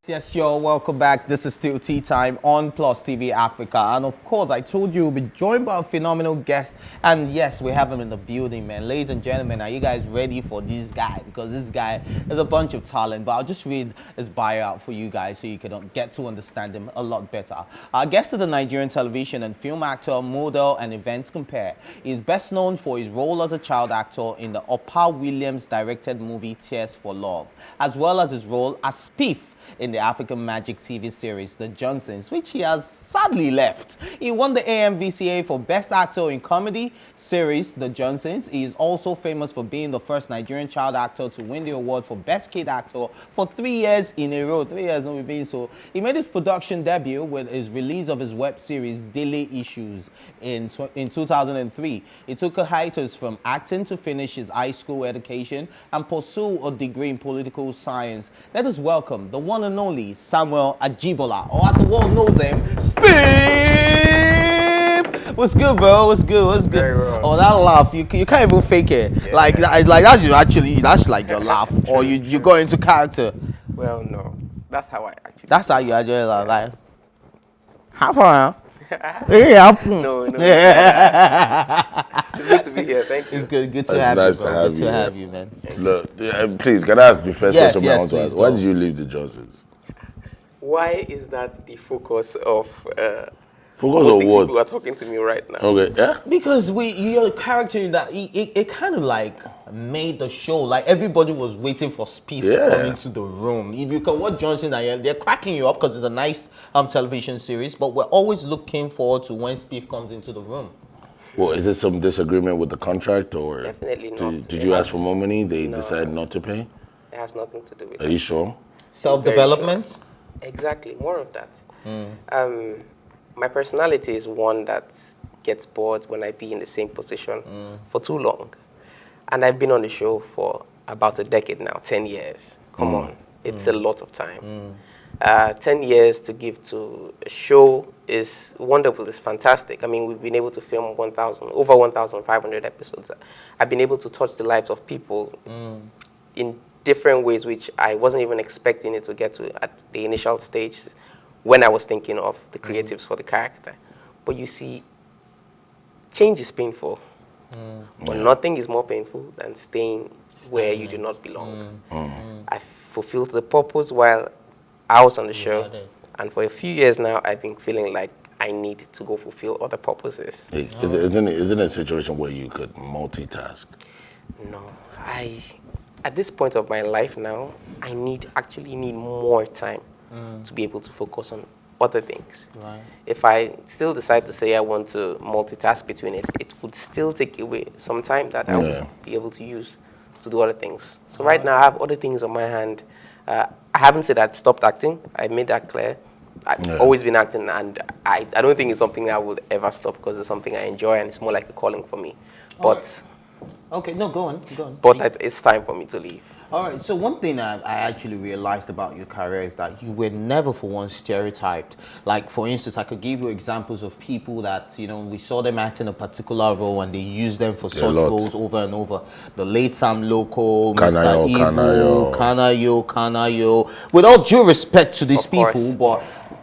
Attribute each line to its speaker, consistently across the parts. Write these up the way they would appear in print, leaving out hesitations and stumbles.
Speaker 1: Yes, y'all, welcome back. This is still Tea Time on PlusTvAfrica. And of course, I told you we'll be joined by a phenomenal guest. And yes, we have him in the building, man. Ladies and gentlemen, are you guys ready for this guy? Because this guy is a bunch of talent. But I'll just read his bio out for you guys so you can get to understand him a lot better. Our guest is a Nigerian television and film actor, model, and events compere. He is best known for his role as a child actor in the Opa Williams directed movie Tears for Love, as well as his role as Spiff in the African Magic TV series The Johnsons, which he has sadly left. He won the AMVCA for Best Actor in Comedy series The Johnsons. He is also famous for being the first Nigerian child actor to win the award for Best Kid Actor for 3 years in a row. 3 years, no being so. He made his production debut with his release of his web series Dele Issues in 2003. He took a hiatus from acting to finish his high school education and pursue a degree in political science. Let us welcome the one and only Samuel Ajibola, or as the world knows him, Spiff! What's good, bro? What's good? What's good?
Speaker 2: Very well.
Speaker 1: Oh, that laugh, you can't even fake it.
Speaker 2: Yeah.
Speaker 1: Like that's like your laugh, or you go into character.
Speaker 2: Well, no, that's how I actually.
Speaker 1: That's how you enjoy life. Like, how far? Yeah,
Speaker 2: No. It's good to be here. Thank you.
Speaker 1: It's good to
Speaker 3: It's
Speaker 1: have
Speaker 3: nice
Speaker 1: you, bro.
Speaker 3: to have
Speaker 1: Good
Speaker 3: you,
Speaker 1: to
Speaker 3: yeah.
Speaker 1: have you, man.
Speaker 3: Look, please, can I ask the first
Speaker 1: Yes,
Speaker 3: question I want to
Speaker 1: please,
Speaker 3: ask? Why
Speaker 1: go.
Speaker 3: did you leave the Johnsons?
Speaker 2: Why is that the focus of
Speaker 3: Focus
Speaker 2: most
Speaker 3: on
Speaker 2: things
Speaker 3: what?
Speaker 2: people are talking to me right now?
Speaker 3: Okay, yeah?
Speaker 1: Because you're a character that it kind of like made the show. Like everybody was waiting for Spiff to come into the room. If you can watch Johnson, they're cracking you up because it's a nice television series. But we're always looking forward to when Spiff comes into the room.
Speaker 3: Well, is there some disagreement with the contract, or
Speaker 2: Definitely not.
Speaker 3: Did you ask for more money? They decided not to pay?
Speaker 2: It has nothing to do with
Speaker 3: Are
Speaker 2: it.
Speaker 3: you sure?
Speaker 1: Self-development?
Speaker 2: Exactly, more of that. My personality is one that gets bored when I be in the same position for too long. And I've been on the show for about a decade now, 10 years. Come on, it's a lot of time. 10 years to give to a show is wonderful, it's fantastic. I mean, we've been able to film over 1,500 episodes. I've been able to touch the lives of people in different ways, which I wasn't even expecting it to get to at the initial stage when I was thinking of the creatives for the character. But you see, change is painful. But nothing is more painful than staying where you do not belong. I fulfilled the purpose while I was on the show. And for a few years now, I've been feeling like I need to go fulfill other purposes.
Speaker 3: Hey, isn't it a situation where you could multitask?
Speaker 2: No, at this point of my life now, I actually need more time to be able to focus on other things.
Speaker 1: Right.
Speaker 2: If I still decide to say I want to multitask between it would still take away some time that I will be able to use to do other things. So right now I have other things on my hand. I haven't said I'd stopped acting. I made that clear. I've always been acting, and I don't think it's something I would ever stop because it's something I enjoy and it's more like a calling for me. But
Speaker 1: Okay, no, go on.
Speaker 2: but it's time for me to leave.
Speaker 1: All right, so one thing I actually realized about your career is that you were never for one stereotyped. Like, for instance, I could give you examples of people that, we saw them act in a particular role and they used them for such roles over and over. The late Sam Loco, Mr. Ibu, Kanayo. With all due respect to these people, but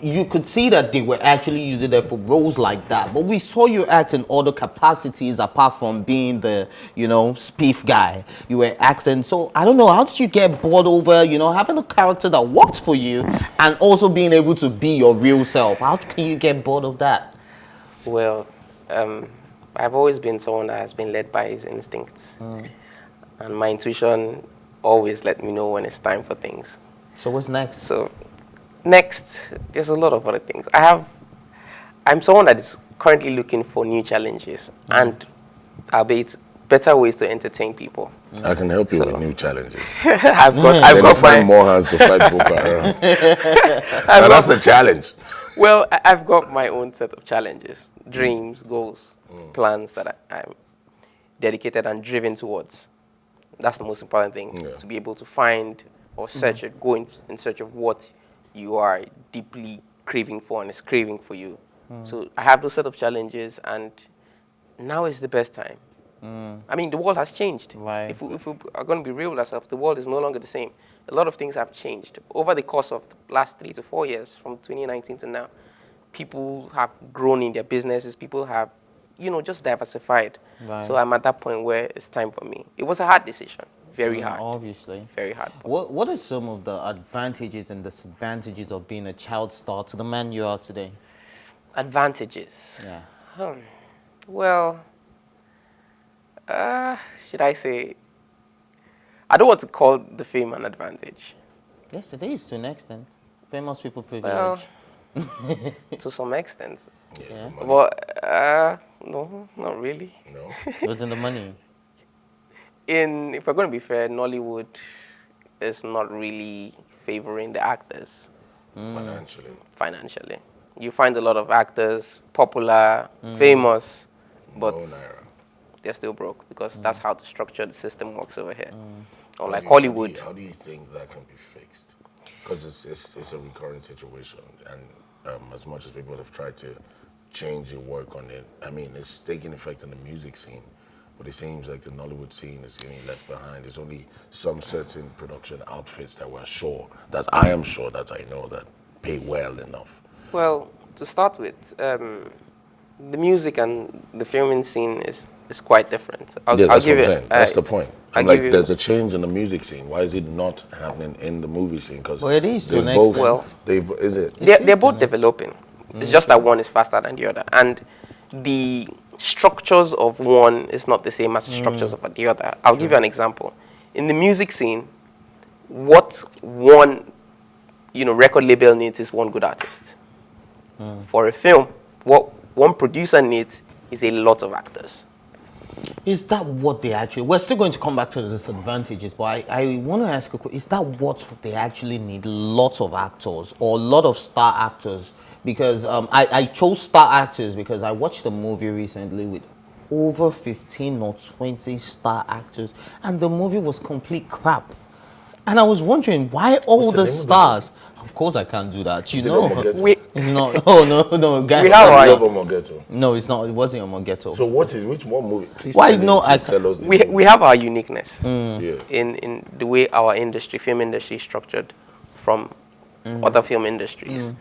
Speaker 1: you could see that they were actually using them for roles like that. But we saw you act in other capacities apart from being the, Spiff guy. You were acting. So I don't know, how did you get bored over, having a character that worked for you and also being able to be your real self? How can you get bored of that?
Speaker 2: Well, I've always been someone that has been led by his instincts. And my intuition always let me know when it's time for things.
Speaker 1: So what's next?
Speaker 2: So next, there's a lot of other things. I'm someone that is currently looking for new challenges and albeit better ways to entertain people.
Speaker 3: I can help you with new challenges.
Speaker 2: I've got
Speaker 3: more hands to fight Boko Haram. That's a challenge.
Speaker 2: Well, I've got my own set of challenges, dreams, goals, plans that I'm dedicated and driven towards. That's the most important thing, to be able to find or search it, go in search of what you are deeply craving for and is craving for you. So I have those set of challenges, and now is the best time I mean, the world has changed.
Speaker 1: Right.
Speaker 2: If we are going to be real with ourselves, the world is no longer the same. A lot of things have changed. Over the course of the last 3 to 4 years, from 2019 to now, people have grown in their businesses. People have, just diversified.
Speaker 1: Right.
Speaker 2: So I'm at that point where it's time for me. It was a hard decision. Very hard.
Speaker 1: Obviously.
Speaker 2: Very hard.
Speaker 1: What are some of the advantages and disadvantages of being a child star to the man you are today?
Speaker 2: Advantages.
Speaker 1: Yeah.
Speaker 2: Well, should I say, I don't want to call the fame an advantage.
Speaker 1: Yes, it is to an extent. Famous people privilege.
Speaker 2: Well, to some extent.
Speaker 1: Yeah.
Speaker 2: But, no, not really.
Speaker 3: No.
Speaker 1: What's in the money?
Speaker 2: If we're going to be fair, Nollywood is not really favoring the actors. Financially. You find a lot of actors, popular, famous, but
Speaker 3: No naira.
Speaker 2: they're still broke because that's how the structure, the system works over here. Unlike Hollywood.
Speaker 3: How do you think that can be fixed? Because it's a recurring situation, and as much as people have tried to change and work on it, I mean, it's taking effect in the music scene, but it seems like the Nollywood scene is getting left behind. There's only some certain production outfits that I am sure that I know that pay well enough.
Speaker 2: Well, to start with, the music and the filming scene is quite different.
Speaker 3: That's what I'm saying. That's the point. There's a change in the music scene. Why is it not happening in the movie scene? Because
Speaker 1: Well, it is to an
Speaker 3: both.
Speaker 1: extent.
Speaker 3: Is it?
Speaker 2: They're both developing. It's just that one is faster than the other. And the structures of one is not the same as the structures of the other. I'll give you an example. In the music scene, what one record label needs is one good artist. For a film, what one producer needs is a lot of actors.
Speaker 1: Is that what they actually... We're still going to come back to the disadvantages, but I want to ask a question. Is that what they actually need? Lots of actors or a lot of star actors? Because I chose star actors because I watched a movie recently with over 15 or 20 star actors, and the movie was complete crap. And I was wondering, why all the stars? Of course I can't do that. You know. No, guys.
Speaker 2: We have
Speaker 3: No,
Speaker 1: it's not. It wasn't a Moghetto.
Speaker 3: So which one movie? Please
Speaker 1: Why
Speaker 3: tell
Speaker 1: no?
Speaker 3: tell us the movie.
Speaker 2: We have our uniqueness
Speaker 3: Yeah.
Speaker 2: in the way our film industry is structured from other film industries.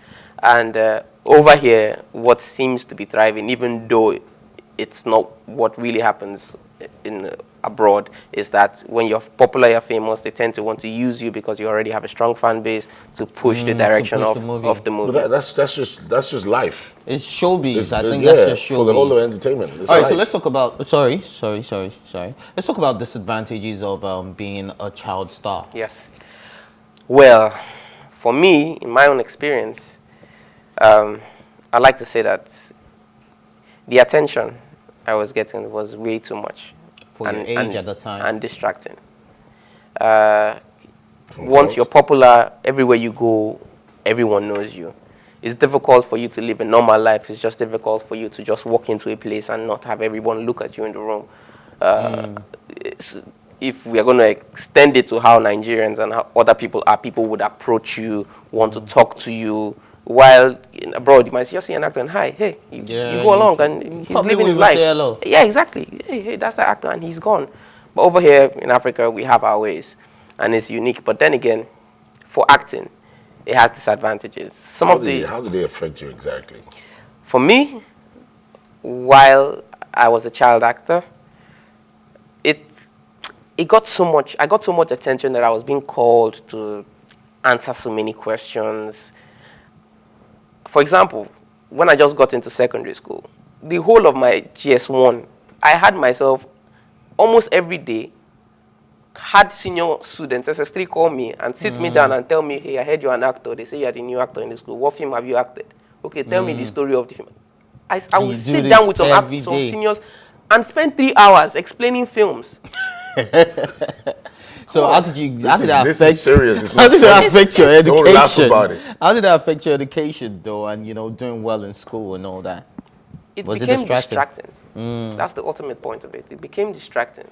Speaker 2: And over here, what seems to be thriving, even though it's not what really happens in abroad, is that when you're popular, you're famous, they tend to want to use you because you already have a strong fan base to push the direction of the movie.
Speaker 3: But that's just life.
Speaker 1: It's showbiz. I think
Speaker 3: yeah,
Speaker 1: that's just showbiz.
Speaker 3: For the whole of entertainment. It's
Speaker 1: All right,
Speaker 3: life.
Speaker 1: so let's talk about... Sorry. Let's talk about disadvantages of being a child star.
Speaker 2: Yes. Well, for me, in my own experience, I like to say that the attention I was getting was way too much.
Speaker 1: For your age at the time.
Speaker 2: And distracting. Once you're popular, everywhere you go, everyone knows you. It's difficult for you to live a normal life. It's just difficult for you to just walk into a place and not have everyone look at you in the room. If we are going to extend it to how Nigerians and how other people are, people would approach you, want to talk to you. While abroad, you might just see an actor and hi, hey, you go along and he's living his life.
Speaker 1: Say hello.
Speaker 2: Yeah, exactly. Hey, that's the actor and he's gone. But over here in Africa, we have our ways and it's unique. But then again, for acting, it has disadvantages. How
Speaker 3: do they affect you exactly?
Speaker 2: For me, while I was a child actor, I got so much attention that I was being called to answer so many questions. For example, when I just got into secondary school, the whole of my GS1, I had myself almost every day, had senior students, SS3 call me and sit me down and tell me, hey, I heard you're an actor. They say you're the new actor in the school. What film have you acted? Okay, tell me the story of the film. I would sit down with some seniors and spend 3 hours explaining films.
Speaker 1: So how did that affect?
Speaker 3: This is serious.
Speaker 1: How did that affect your education?
Speaker 3: Don't laugh about it.
Speaker 1: How did that affect your education, though, and doing well in school and all that?
Speaker 2: It became distracting. That's the ultimate point of it. It became distracting,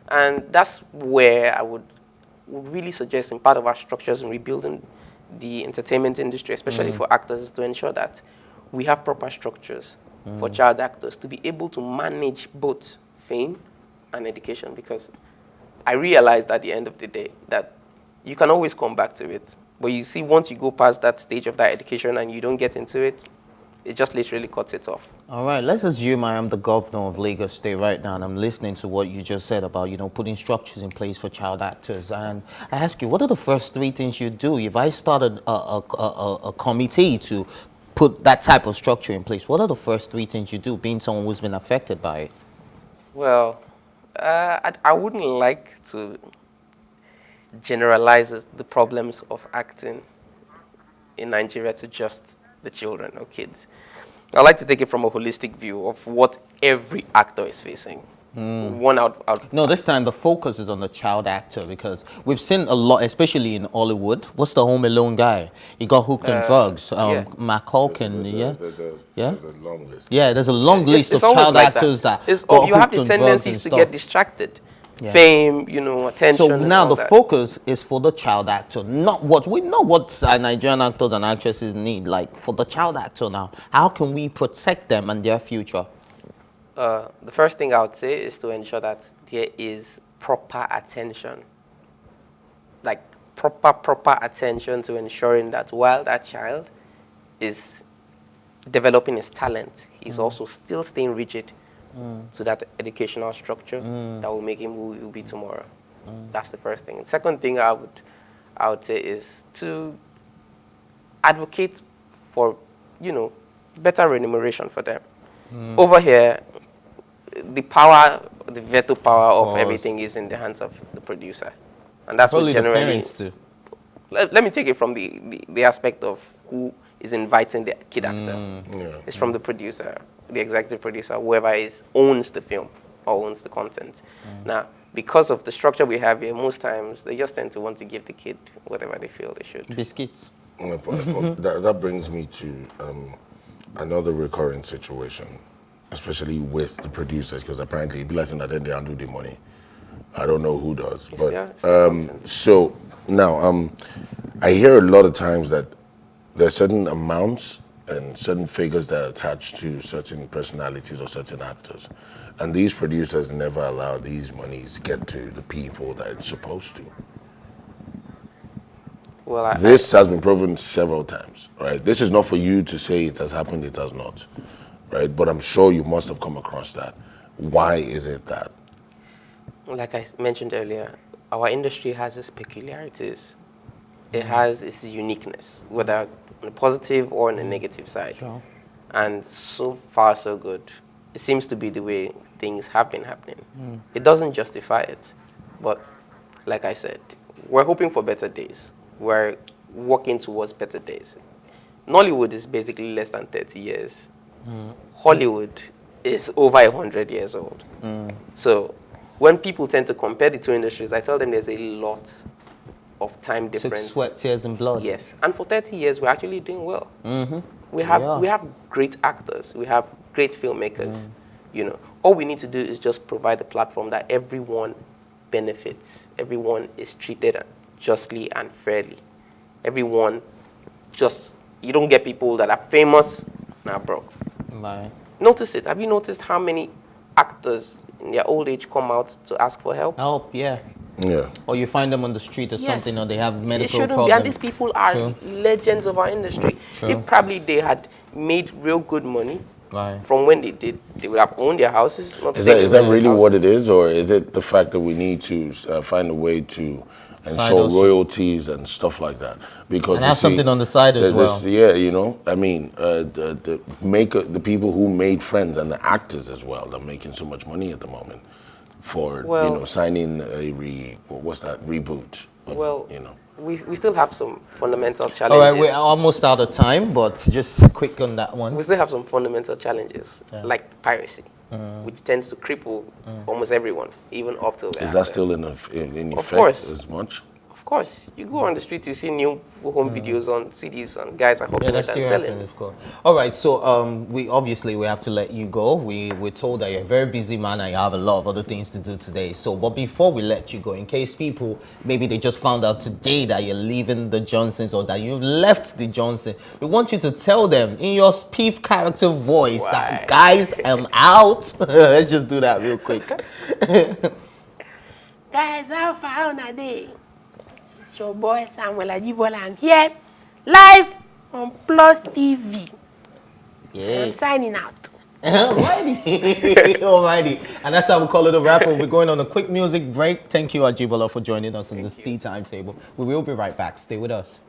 Speaker 2: and that's where I would really suggest, in part of our structures in rebuilding the entertainment industry, especially for actors, to ensure that we have proper structures for child actors to be able to manage both fame an education, because I realized at the end of the day that you can always come back to it. But you see, once you go past that stage of that education and you don't get into it, it just literally cuts it off.
Speaker 1: All right, let's assume I am the governor of Lagos State right now, and I'm listening to what you just said about, putting structures in place for child actors. And I ask you, what are the first 3 things you do? If I started a committee to put that type of structure in place, what are the first 3 things you do, being someone who's been affected by it?
Speaker 2: Well, I wouldn't like to generalize the problems of acting in Nigeria to just the children or kids. I like to take it from a holistic view of what every actor is facing. One out.
Speaker 1: No, this time the focus is on the child actor, because we've seen a lot, especially in Hollywood. What's the Home Alone guy? He got hooked on drugs.
Speaker 2: Yeah.
Speaker 1: Mac Culkin,
Speaker 3: There's a long list.
Speaker 1: Yeah, there's a long list
Speaker 2: It's
Speaker 1: of
Speaker 2: always
Speaker 1: child
Speaker 2: like
Speaker 1: actors that
Speaker 2: you
Speaker 1: got
Speaker 2: have
Speaker 1: hooked
Speaker 2: the
Speaker 1: on drugs
Speaker 2: tendencies
Speaker 1: and
Speaker 2: to
Speaker 1: stuff.
Speaker 2: get distracted.
Speaker 1: Yeah.
Speaker 2: Fame, attention.
Speaker 1: So
Speaker 2: and
Speaker 1: now
Speaker 2: all
Speaker 1: the
Speaker 2: that.
Speaker 1: focus is for the child actor, not what we know what Nigerian actors and actresses need. Like for the child actor now, how can we protect them and their future?
Speaker 2: The first thing I would say is to ensure that there is proper attention. Like proper attention to ensuring that while that child is developing his talent, he's also still staying rigid to that educational structure that will make him who he will be tomorrow. That's the first thing. The second thing I would say is to advocate for, better remuneration for them. Over here, the veto power of everything is in the hands of the producer. And that's
Speaker 1: Probably
Speaker 2: what
Speaker 1: the
Speaker 2: generally...
Speaker 1: parents too.
Speaker 2: Let me take it from the aspect of who is inviting the kid actor. It's from the producer, the executive producer, whoever owns the film or owns the content. Now, because of the structure we have here, most times they just tend to want to give the kid whatever they feel they should.
Speaker 1: Biscuits.
Speaker 3: That brings me to another recurring situation, especially with the producers, because apparently it be like that then they undo the money. I don't know who does, but so now I hear a lot of times that there are certain amounts and certain figures that are attached to certain personalities or certain actors, and these producers never allow these monies get to the people that it's supposed to.
Speaker 2: Well,
Speaker 3: This has been proven several times, right? This is not for you to say it has happened, it has not, right? But I'm sure you must have come across that. Why is it that?
Speaker 2: like I mentioned earlier, our industry has its peculiarities. It has its uniqueness, whether on the positive or on the negative side.
Speaker 1: Sure.
Speaker 2: And so far, so good. It seems to be the way things have been happening. It doesn't justify it. But like I said, we're hoping for better days. We're working towards better days. Nollywood is basically less than 30 years. Hollywood is over 100 years old. So when people tend to compare the two industries, I tell them there's a lot of time difference.
Speaker 1: Took sweat, tears, and blood.
Speaker 2: Yes, and for 30 years, we're actually doing well. We have great actors. We have great filmmakers. You know, all we need to do is just provide a platform that everyone benefits. Everyone is treated justly and fairly. Everyone you don't get people that are famous and are broke.
Speaker 1: Right.
Speaker 2: Notice it. Have you noticed how many actors in their old age come out to ask for help?
Speaker 1: Help, yeah.
Speaker 3: Yeah.
Speaker 1: Or you find them on the street or
Speaker 2: Yes.
Speaker 1: something, or they have
Speaker 2: It
Speaker 1: medical
Speaker 2: shouldn't
Speaker 1: problems.
Speaker 2: be. And these people are
Speaker 1: True.
Speaker 2: legends of our industry.
Speaker 1: True.
Speaker 2: If probably they had made real good money
Speaker 1: Right.
Speaker 2: from when they did, they would have owned their houses. Not to
Speaker 3: Is
Speaker 2: say
Speaker 3: that,
Speaker 2: they
Speaker 3: is that
Speaker 2: owned
Speaker 3: really
Speaker 2: their
Speaker 3: what
Speaker 2: houses.
Speaker 3: it is, or is it the fact that we need to find a way to ensure
Speaker 1: hustle.
Speaker 3: royalties and stuff like that? Because
Speaker 1: And
Speaker 3: you
Speaker 1: have
Speaker 3: see,
Speaker 1: something on the side as well.
Speaker 3: Yeah, you know, I mean, the people who made Friends and the actors as well, they're making so much money at the moment for signing a reboot.
Speaker 2: Well,
Speaker 3: you know.
Speaker 2: we still have some fundamental
Speaker 1: All
Speaker 2: challenges.
Speaker 1: right, we're almost out of time, but just quick on that one.
Speaker 2: We still have some fundamental challenges, like piracy, which tends to cripple almost everyone, even up till
Speaker 3: Is that still in effect
Speaker 2: course.
Speaker 3: as much?
Speaker 2: Of course, you go on the street, you see new home videos on CDs, and guys are
Speaker 1: Yeah,
Speaker 2: copying
Speaker 1: that's
Speaker 2: it and
Speaker 1: still
Speaker 2: selling.
Speaker 1: happening, of course. All right, so we obviously have to let you go. We're told that you're a very busy man and you have a lot of other things to do today. So, but before we let you go, in case people maybe they just found out today that you're leaving the Johnsons or that you've left the Johnsons, we want you to tell them in your Spiff character voice that,
Speaker 2: Why?
Speaker 1: guys, I'm out. Let's just do that real quick.
Speaker 2: Guys, how far on a day? It's your boy Samuel Ajibola. I'm here live on Plus TV.
Speaker 1: Yeah.
Speaker 2: I'm signing out.
Speaker 1: Alrighty. Alrighty. And that's how we call it a wrap. We're going on a quick music break. Thank you, Ajibola, for joining us on this tea time table. We will be right back. Stay with us.